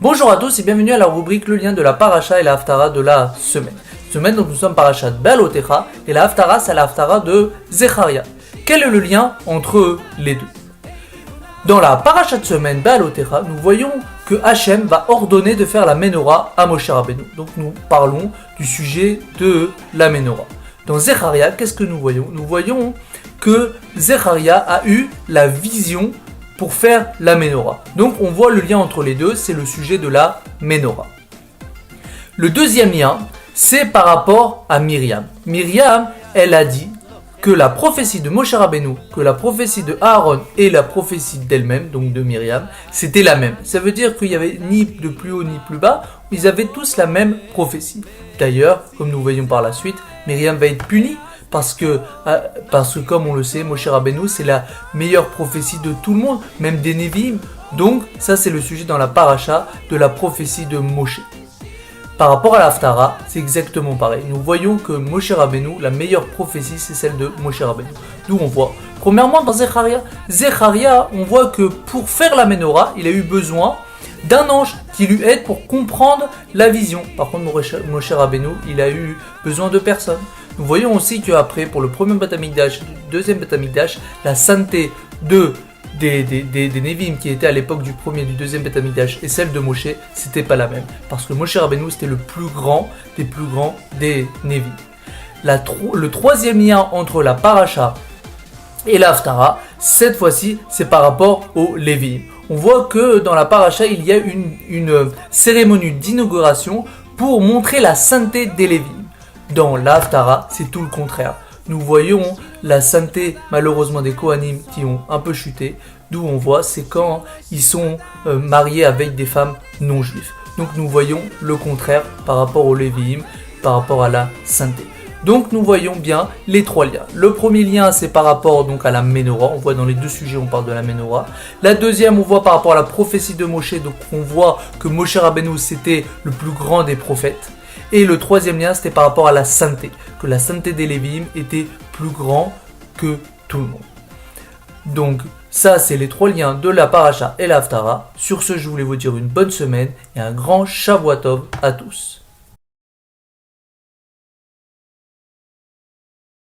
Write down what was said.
Bonjour à tous et bienvenue à la rubrique le lien de la paracha et la haftara de la semaine. Semaine donc nous sommes parachat Be'alotecha et la haftara c'est la haftara de Zecharia. Quel est le lien entre les deux? Dans la paracha de semaine Be'alotecha, nous voyons que Hachem va ordonner de faire la menorah à Moshe Rabbeinu. Donc nous parlons du sujet de la menorah. Dans Zecharia, qu'est-ce que nous voyons? Nous voyons que Zecharia a eu la vision pour faire la menorah. Donc on voit le lien entre les deux, c'est le sujet de la menorah. Le deuxième lien, c'est par rapport à Myriam. Myriam, elle a dit que la prophétie de Moshe Rabbeinu, que la prophétie de Aaron et la prophétie d'elle-même, donc de Myriam, c'était la même. Ça veut dire qu'il n'y avait ni de plus haut ni plus bas, ils avaient tous la même prophétie. D'ailleurs, comme nous voyons par la suite, Myriam va être punie parce que comme on le sait, Moshe Rabbeinu, c'est la meilleure prophétie de tout le monde, même des Nevi'im. Donc, ça c'est le sujet dans la paracha de la prophétie de Moshe. Par rapport à l'Haftara, c'est exactement pareil. Nous voyons que Moshe Rabbeinu, la meilleure prophétie, c'est celle de Moshe Rabbeinu. D'où on voit, premièrement dans Zecharia, on voit que pour faire la menorah, il a eu besoin d'un ange qui lui aide pour comprendre la vision. Par contre, Moshe Rabbeinu, il a eu besoin de personne. Nous voyons aussi qu'après, pour le premier Beth Amikdash, le deuxième Beth Amikdash, la sainteté des Nevi'im qui étaient à l'époque du premier et du deuxième Beth Amikdash et celle de Moshe, c'était pas la même. Parce que Moshe Rabbeinu, c'était le plus grand des Nevi'im. Le troisième lien entre la paracha et la haftara, cette fois-ci, c'est par rapport aux Lévi'im. On voit que dans la paracha, il y a une cérémonie d'inauguration pour montrer la sainteté des Lévi'im. Dans la haftara, c'est tout le contraire. Nous voyons la sainteté malheureusement des Kohanim qui ont un peu chuté. D'où on voit, c'est quand ils sont mariés avec des femmes non juives. Donc nous voyons le contraire par rapport aux Lévi'im, par rapport à la sainteté. Donc nous voyons bien les trois liens. Le premier lien, c'est par rapport donc à la menorah. On voit dans les deux sujets, on parle de la menorah. La deuxième, on voit par rapport à la prophétie de Moshe. Donc on voit que Moshe Rabbeinu, c'était le plus grand des prophètes. Et le troisième lien, c'était par rapport à la sainteté. Que la sainteté des Lévi'im était plus grand que tout le monde. Donc ça, c'est les trois liens de la paracha et la haftara. Sur ce, je voulais vous dire une bonne semaine et un grand Shavuot Tov à tous.